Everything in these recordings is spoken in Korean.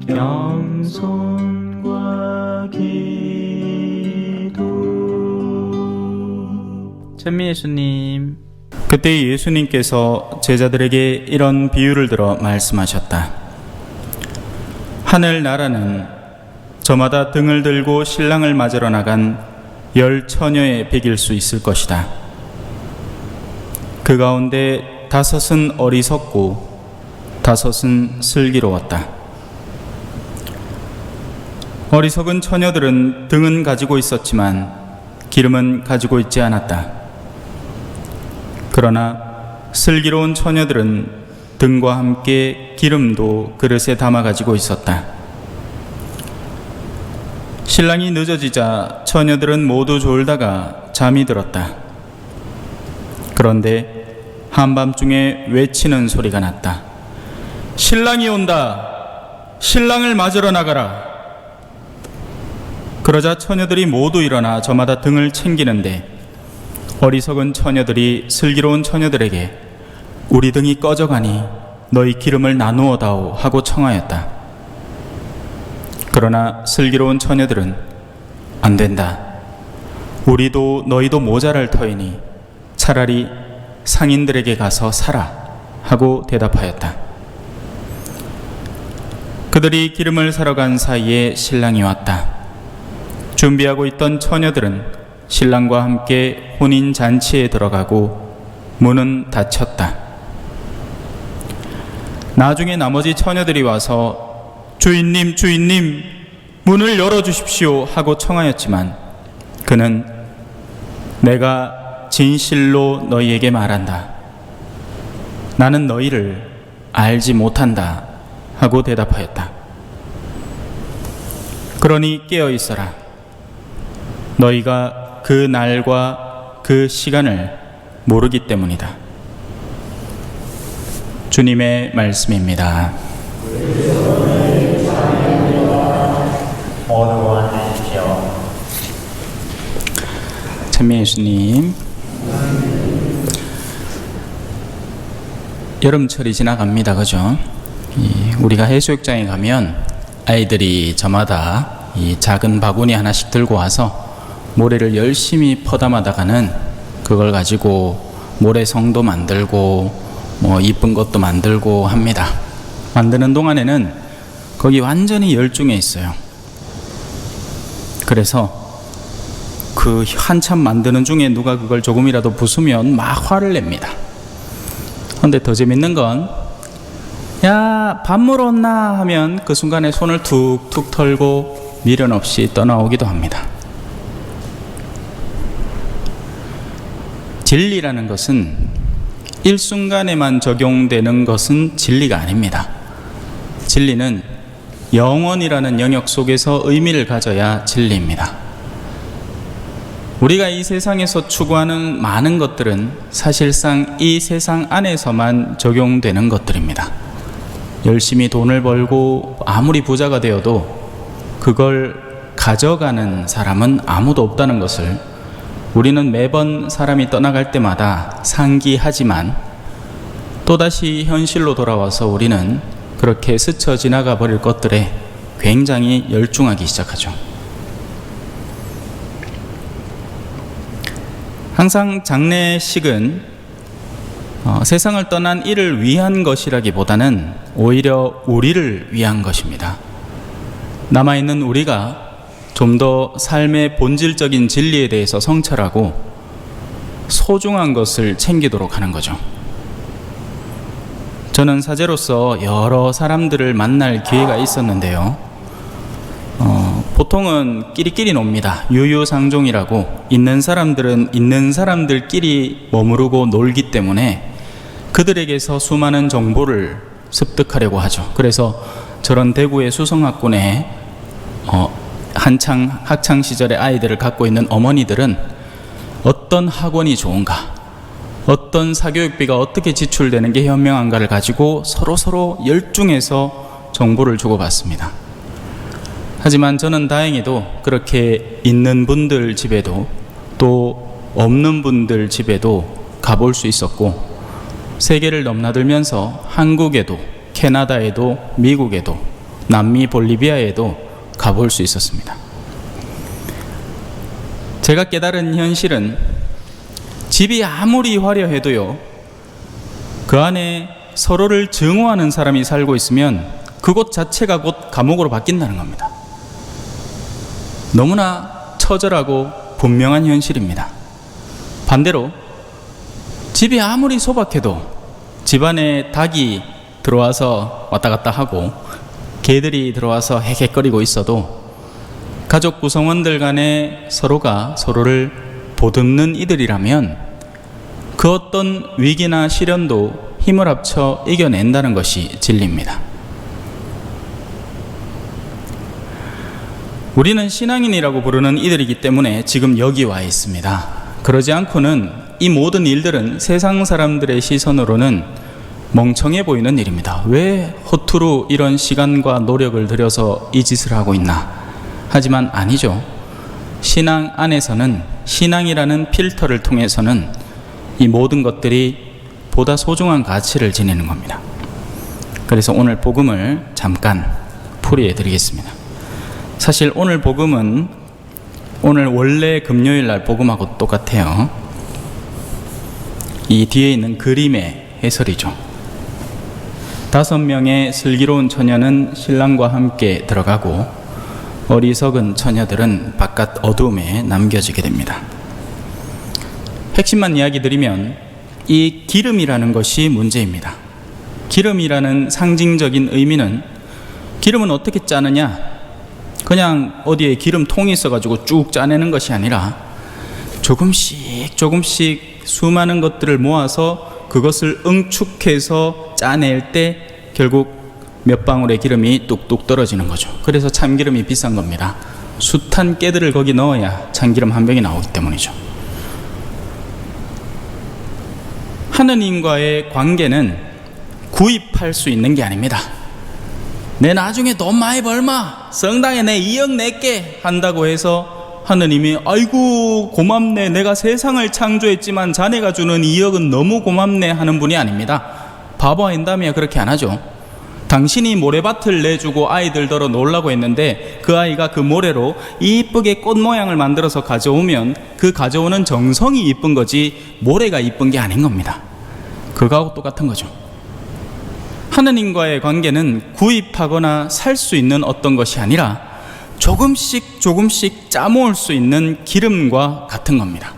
겸손과 기도. 찬미 예수님. 그때 예수님께서 제자들에게 이런 비유를 들어 말씀하셨다. 하늘 나라는 저마다 등을 들고 신랑을 맞으러 나간 10 처녀에 비길 수 있을 것이다. 그 가운데 5은 어리석고 5은 슬기로웠다. 어리석은 처녀들은 등은 가지고 있었지만 기름은 가지고 있지 않았다. 그러나 슬기로운 처녀들은 등과 함께 기름도 그릇에 담아 가지고 있었다. 신랑이 늦어지자 처녀들은 모두 졸다가 잠이 들었다. 그런데 한밤중에 외치는 소리가 났다. 신랑이 온다. 신랑을 맞으러 나가라. 그러자 처녀들이 모두 일어나 저마다 등을 챙기는데 어리석은 처녀들이 슬기로운 처녀들에게 우리 등이 꺼져가니 너희 기름을 나누어 다오 하고 청하였다. 그러나 슬기로운 처녀들은 안 된다. 우리도 너희도 모자랄 터이니 차라리 상인들에게 가서 사라 하고 대답하였다. 그들이 기름을 사러 간 사이에 신랑이 왔다. 준비하고 있던 처녀들은 신랑과 함께 혼인 잔치에 들어가고 문은 닫혔다. 나중에 나머지 처녀들이 와서 주인님, 주인님, 문을 열어주십시오 하고 청하였지만 그는 내가 진실로 너희에게 말한다. 나는 너희를 알지 못한다 하고 대답하였다. 그러니 깨어 있어라. 너희가 그 날과 그 시간을 모르기 때문이다. 주님의 말씀입니다. 모두 앉으십시오. 찬미 예수님. 여름철이 지나갑니다. 그죠? 우리가 해수욕장에 가면 아이들이 저마다 이 작은 바구니 하나씩 들고 와서 모래를 열심히 퍼담아다가는 그걸 가지고 모래성도 만들고 뭐 이쁜 것도 만들고 합니다. 만드는 동안에는 거기 완전히 열중해 있어요. 그래서 그 한참 만드는 중에 누가 그걸 조금이라도 부수면 막 화를 냅니다. 그런데 더 재밌는 건 야, 밥 먹으러 온나 하면 그 순간에 손을 툭툭 털고 미련 없이 떠나오기도 합니다. 진리라는 것은 일순간에만 적용되는 것은 진리가 아닙니다. 진리는 영원이라는 영역 속에서 의미를 가져야 진리입니다. 우리가 이 세상에서 추구하는 많은 것들은 사실상 이 세상 안에서만 적용되는 것들입니다. 열심히 돈을 벌고 아무리 부자가 되어도 그걸 가져가는 사람은 아무도 없다는 것을 우리는 매번 사람이 떠나갈 때마다 상기하지만 또다시 현실로 돌아와서 우리는 그렇게 스쳐 지나가 버릴 것들에 굉장히 열중하기 시작하죠. 항상 장례식은 세상을 떠난 이를 위한 것이라기보다는 오히려 우리를 위한 것입니다. 남아있는 우리가 좀 더 삶의 본질적인 진리에 대해서 성찰하고 소중한 것을 챙기도록 하는 거죠. 저는 사제로서 여러 사람들을 만날 기회가 있었는데요. 보통은 끼리끼리 놉니다. 유유상종이라고 있는 사람들은 있는 사람들끼리 머무르고 놀기 때문에 그들에게서 수많은 정보를 습득하려고 하죠. 그래서 저런 대구의 수성학군에 한창 학창시절의 아이들을 갖고 있는 어머니들은 어떤 학원이 좋은가, 어떤 사교육비가 어떻게 지출되는 게 현명한가를 가지고 서로 열중해서 정보를 주고받습니다. 하지만 저는 다행히도 그렇게 있는 분들 집에도 또 없는 분들 집에도 가볼 수 있었고, 세계를 넘나들면서 한국에도 캐나다에도 미국에도 남미 볼리비아에도 가볼 수 있었습니다. 제가 깨달은 현실은 집이 아무리 화려해도요, 그 안에 서로를 증오하는 사람이 살고 있으면 그곳 자체가 곧 감옥으로 바뀐다는 겁니다. 너무나 처절하고 분명한 현실입니다. 반대로 집이 아무리 소박해도 집안에 닭이 들어와서 왔다 갔다 하고 개들이 들어와서 헤헤거리고 있어도 가족 구성원들 간에 서로가 서로를 보듬는 이들이라면 그 어떤 위기나 시련도 힘을 합쳐 이겨낸다는 것이 진리입니다. 우리는 신앙인이라고 부르는 이들이기 때문에 지금 여기 와 있습니다. 그러지 않고는 이 모든 일들은 세상 사람들의 시선으로는 멍청해 보이는 일입니다. 왜 허투루 이런 시간과 노력을 들여서 이 짓을 하고 있나? 하지만 아니죠. 신앙 안에서는, 신앙이라는 필터를 통해서는 이 모든 것들이 보다 소중한 가치를 지니는 겁니다. 그래서 오늘 복음을 잠깐 풀이해 드리겠습니다. 사실 오늘 복음은 오늘 원래 금요일 날 복음하고 똑같아요. 이 뒤에 있는 그림의 해설이죠. 5명의 슬기로운 처녀는 신랑과 함께 들어가고 어리석은 처녀들은 바깥 어두움에 남겨지게 됩니다. 핵심만 이야기 드리면 이 기름이라는 것이 문제입니다. 기름이라는 상징적인 의미는, 기름은 어떻게 짜느냐? 그냥 어디에 기름통이 있어가지고 쭉 짜내는 것이 아니라 조금씩 수많은 것들을 모아서 그것을 응축해서 짜낼 때 결국 몇 방울의 기름이 뚝뚝 떨어지는 거죠. 그래서 참기름이 비싼 겁니다. 숱한 깨들을 거기 넣어야 참기름 한 병이 나오기 때문이죠. 하느님과의 관계는 구입할 수 있는 게 아닙니다. 내 나중에 돈 많이 벌마, 성당에 내 2억 낼게 한다고 해서 하느님이 아이고 고맙네, 내가 세상을 창조했지만 자네가 주는 2억은 너무 고맙네 하는 분이 아닙니다. 바보 아닌다며 그렇게 안 하죠. 당신이 모래밭을 내주고 아이들더러 놀라고 했는데 그 아이가 그 모래로 이쁘게 꽃 모양을 만들어서 가져오면 그 가져오는 정성이 이쁜 거지 모래가 이쁜 게 아닌 겁니다. 그거하고 똑같은 거죠. 하느님과의 관계는 구입하거나 살 수 있는 어떤 것이 아니라 조금씩 짜모을 수 있는 기름과 같은 겁니다.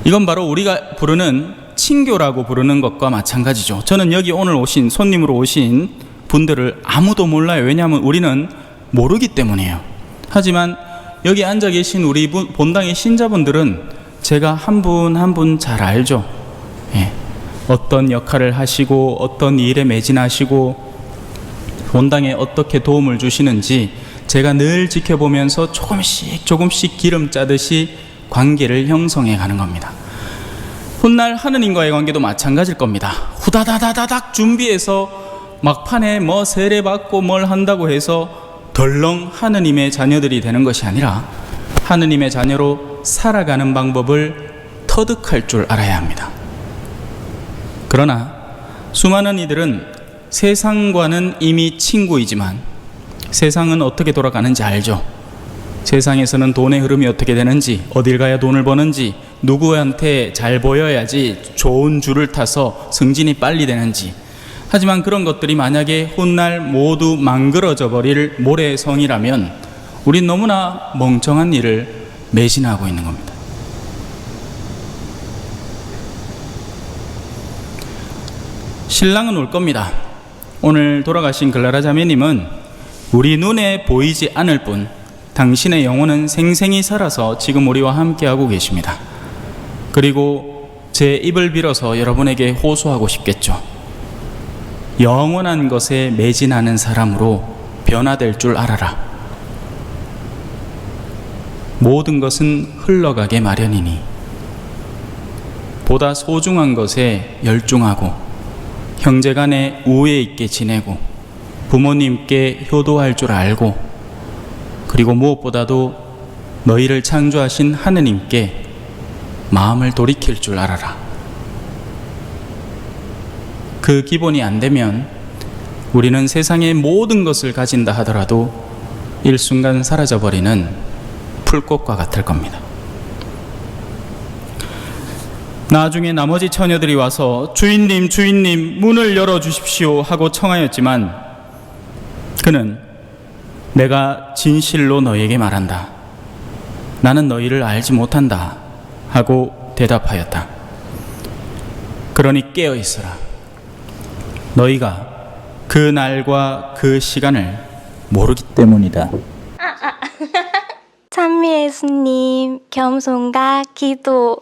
이건 바로 우리가 부르는 친교라고 부르는 것과 마찬가지죠. 저는 여기 오늘 오신 손님으로 오신 분들을 아무도 몰라요. 왜냐하면 우리는 모르기 때문이에요. 하지만 여기 앉아 계신 우리 본당의 신자분들은 제가 한 분 한 분 잘 알죠. 예. 어떤 역할을 하시고 어떤 일에 매진하시고 본당에 어떻게 도움을 주시는지 제가 늘 지켜보면서 조금씩 기름 짜듯이 관계를 형성해 가는 겁니다. 훗날 하느님과의 관계도 마찬가지일 겁니다. 후다다다닥 준비해서 막판에 뭐 세례 받고 뭘 한다고 해서 덜렁 하느님의 자녀들이 되는 것이 아니라 하느님의 자녀로 살아가는 방법을 터득할 줄 알아야 합니다. 그러나 수많은 이들은 세상과는 이미 친구이지만 세상은 어떻게 돌아가는지 알죠. 세상에서는 돈의 흐름이 어떻게 되는지, 어딜 가야 돈을 버는지, 누구한테 잘 보여야지 좋은 줄을 타서 승진이 빨리 되는지. 하지만 그런 것들이 만약에 훗날 모두 망그러져 버릴 모래성이라면 우린 너무나 멍청한 일을 매진하고 있는 겁니다. 신랑은 올 겁니다. 오늘 돌아가신 글라라 자매님은 우리 눈에 보이지 않을 뿐 당신의 영혼은 생생히 살아서 지금 우리와 함께하고 계십니다. 그리고 제 입을 빌어서 여러분에게 호소하고 싶겠죠. 영원한 것에 매진하는 사람으로 변화될 줄 알아라. 모든 것은 흘러가게 마련이니 보다 소중한 것에 열중하고 형제간에 우애 있게 지내고 부모님께 효도할 줄 알고 그리고 무엇보다도 너희를 창조하신 하느님께 마음을 돌이킬 줄 알아라. 그 기본이 안 되면 우리는 세상의 모든 것을 가진다 하더라도 일순간 사라져버리는 풀꽃과 같을 겁니다. 나중에 나머지 처녀들이 와서 주인님, 주인님, 문을 열어주십시오 하고 청하였지만 그는 내가 진실로 너희에게 말한다. 나는 너희를 알지 못한다 하고 대답하였다. 그러니 깨어 있으라. 너희가 그 날과 그 시간을 모르기 때문이다. 찬미 예수님, 겸손과 기도.